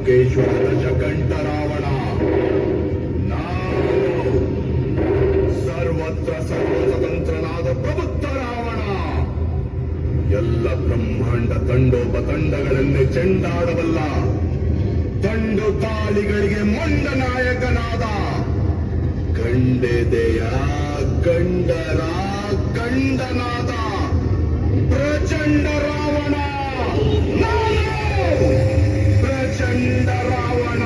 ಲಂಕೇಶ್ವರ ದಶಕಂಠ ರಾವಣ, ನಾವು ಸರ್ವತ್ರ ಸರ್ವತಂತ್ರನಾದ ಪ್ರಬುದ್ಧ ರಾವಣ, ಎಲ್ಲ ಬ್ರಹ್ಮಾಂಡ ತಂಡೋಪತಂಡಗಳನ್ನೇ ಚೆಂಡಾಡಬಲ್ಲ ತಂಡು ತಾಳಿಗಳಿಗೆ ಮೊಂಡ ನಾಯಕನಾದ ಗಂಡೆದೆಯ ಗಂಡರ ಗಂಡನಾದ ಪ್ರಚಂಡ ರಾವಣ, ಪ್ರಚಂಡ ರಾವಣ.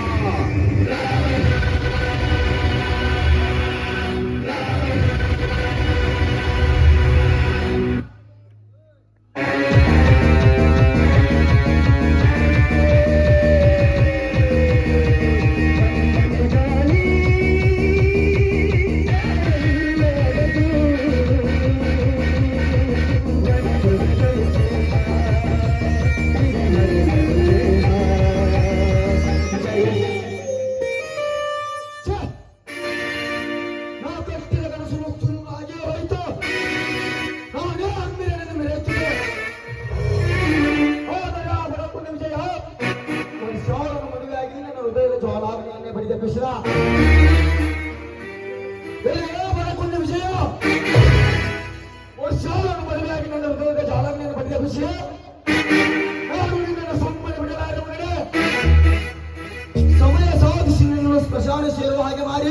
ಸಮಯ ಸಾಧಿಸಿ ಸ್ಮಶಾನ ಸೇರುವ ಹಾಗೆ ಮಾಡಿ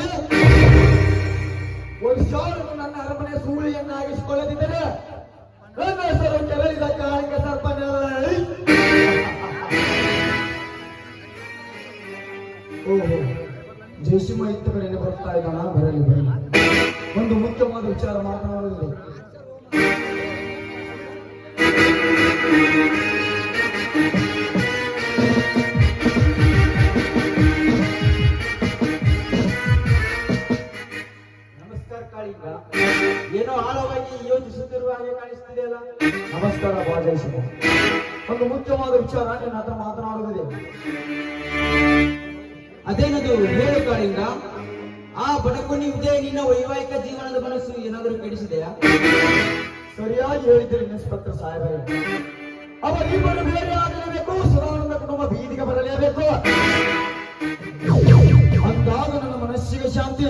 ವರ್ಷಾలను ನನ್ನ ಅರಮನೆ ಸೂಳಿಯನ್ನಾಗಿಸಿಕೊಳ್ಳದಿದ್ದರೆ ನನ್ನ ಹೆಸರು ಕೆರಳಿದ ಕಾಳಿಂಗ ಸರ್ಪನೆಲ್ಲ. ಓಹೋ, ಜಯಸಿಂಹ ಇತ್ತ ಕಡೆಗೆ ಬರ್ತಾ ಇದ್ದಾನ. ಬರಲಿ ಬರಲಿ, ಒಂದು ಮುಖ್ಯವಾದ ವಿಚಾರ ಮಾತನಾಡುವುದು. ಏನೋ ಆಳವಾಗಿ ಯೋಚಿಸುತ್ತಿರುವ ಹಾಗೆ ಕಾಣಿಸ್ತಿದೆಯಲ್ಲ. ನಮಸ್ಕಾರ ಬಾಜಯಸಿಂಹ, ಒಂದು ಮುಖ್ಯವಾದ ವಿಚಾರ ನಿನ್ನ ಹತ್ರ ಮಾತನಾಡುವುದಿದೆ. ಅದೇನದು ಹೇಳು ಕಾಳಿಂಗ. ಆ ಬಡಕುನಿ ಉದಯ ನಿನ್ನ ವೈವಾಹಿಕ ಜೀವನದ ಮನಸ್ಸು ಏನಾದರೂ ಕೆಡಿಸಿದೆಯಾ? ಸರಿಯಾಗಿ ಹೇಳಿದ್ದೀರಿ ಇನ್ಸ್ಪೆಕ್ಟರ್ ಸಾಹೇಬರೇ. ಅವರಿಬ್ಬರು ಬೇರೆ ಆಗಲೇಬೇಕು, ಸುಧಾನಂದ ಕುಟುಂಬ ಬೀದಿಗೆ ಬರಲೇಬೇಕು. ಅಂದಾಗ ನನ್ನ ಮನಸ್ಸಿಗೆ ಶಾಂತಿ.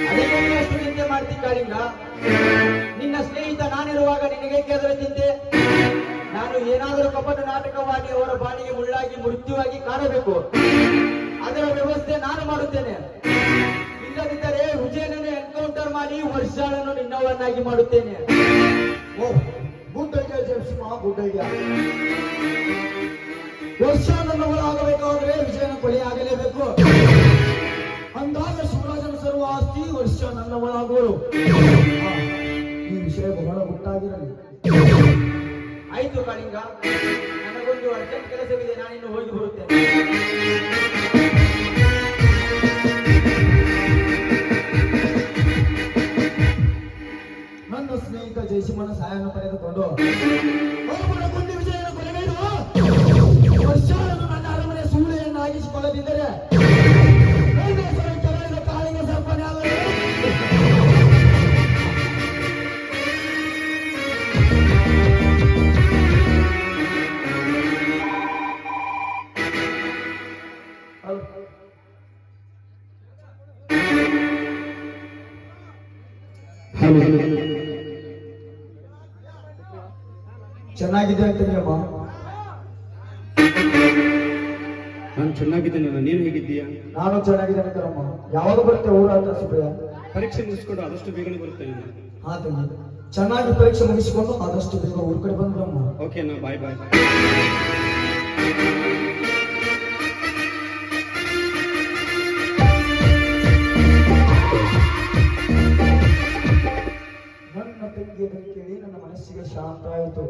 ಅದಕ್ಕೆ ಅಷ್ಟು ಚಿಂತೆ ಮಾಡ್ತಿ ಕಾಳಿಂಗ? ನಿನ್ನ ಸ್ನೇಹಿತ ನಾನಿರುವಾಗ ನಿನಗೆ ಅದರ ಚಿಂತೆ? ನಾನು ಏನಾದರೂ ಕಪಟ ನಾಟಕವಾಗಿ ಅವರ ಬಾಡಿಗೆ ಮುಳ್ಳಾಗಿ ಮೃತ್ಯುವಾಗಿ ಕಾಣಬೇಕು. ಅದರ ವ್ಯವಸ್ಥೆ ನಾನು ಮಾಡುತ್ತೇನೆ. ಇಲ್ಲದಿದ್ದರೆ ವಿಜಯನನ್ನು ಎನ್ಕೌಂಟರ್ ಮಾಡಿ ವರ್ಷಾಳನ್ನು ನಿನ್ನವನ್ನಾಗಿ ಮಾಡುತ್ತೇನೆ. Oh, good idea Jayasimha, good idea. Varsha ನನ್ನವರಾಗಬೇಕಾದ್ರೆ ವಿಜಯನ ಕೊಲೆಯಾಗಲೇಬೇಕು. ಅಂದಾಗ ಶಿವರಾಜನ ಸರ್ವ ಆಸ್ತಿ ವರ್ಷ ನನ್ನವರಾಗುವರು. ಈ ವಿಷಯ ಬಹಳ ಗುಟ್ಟಾಗಿರಲಿ. ಆಯ್ತು ಕಾಳಿಂಗ, ನನಗೊಂದು ಅರ್ಜೆಂಟ್ ಕೆಲಸವಿದೆ, ನಾನಿನ್ನು ಹೋಗಿ ಬರುತ್ತೇನೆ. ನನ್ನ ಸ್ನೇಹಿತ ಜಯಸಿಂಹನ ಸಹಾಯವನ್ನು ಪಡೆದುಕೊಂಡು ಕುಂದಿ ವಿಜಯನ ಕೊಲೆಗೈದು ವರ್ಷಾలను ನನ್ನ ಅರಮನೆ ಸೂಳೆಯನ್ನಾಗಿಸಿಕೊಳ್ಳದಿದ್ದರೆ ನನ್ನ ಹೆಸರು ಕೆರಳಿದ ಕಾಳಿಂಗ ಸರ್ಪನೆ ಆಗಲಿ. ಚೆನ್ನಾಗಿದೆ ಅಂತಂಗಮ್ಮ. ನಾನು ಚೆನ್ನಾಗಿದ್ದೇನೆ. ನೀನು ಹೇಗಿದ್ದೀಯಾ? ನಾನು ಚೆನ್ನಾಗಿದ್ದೇನೆ ಕಣಮ್ಮ. ಯಾವಾಗ ಬರುತ್ತೆ ಊರ ಅಂತ ಸುಬ್ರಯ್ಯ? ಪರೀಕ್ಷೆ ಮುಗಿಸ್ಕೊಂಡು ಆದಷ್ಟು ಬೇಗನೆ ಬರುತ್ತೇನೆ. ಹಾ ತಂಗಿ, ಚೆನ್ನಾಗಿ ಪರೀಕ್ಷೆ ಮುಗಿಸಿಕೊಂಡು ಆದಷ್ಟು ಬೇಗ ಊರ್ ಕಡೆ ಬಂದ್ರಮ್ಮ. ಓಕೆ ನಾ ಬಾಯ್ ಬಾಯ್. ನನ್ನ ತಂಗಿಯನ್ನು ಕೇಳಿ ನನ್ನ ಮನಸ್ಸಿಗೆ ಶಾಂತ ಆಯಿತು.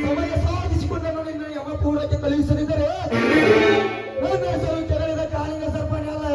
ಸಮಯ ಸಾಧಿಸಿಕೊಂಡನ್ನು ನಿನ್ನ ಯಮಪೂರಕ್ಕೆ ಕಳುಹಿಸದಿದ್ದರೆ ನನ್ನ ಹೆಸರು ಕೆರಳಿದ ಕಾಳಿಂಗ ಸರ್ಪಣೆ ಅಲ್ಲ.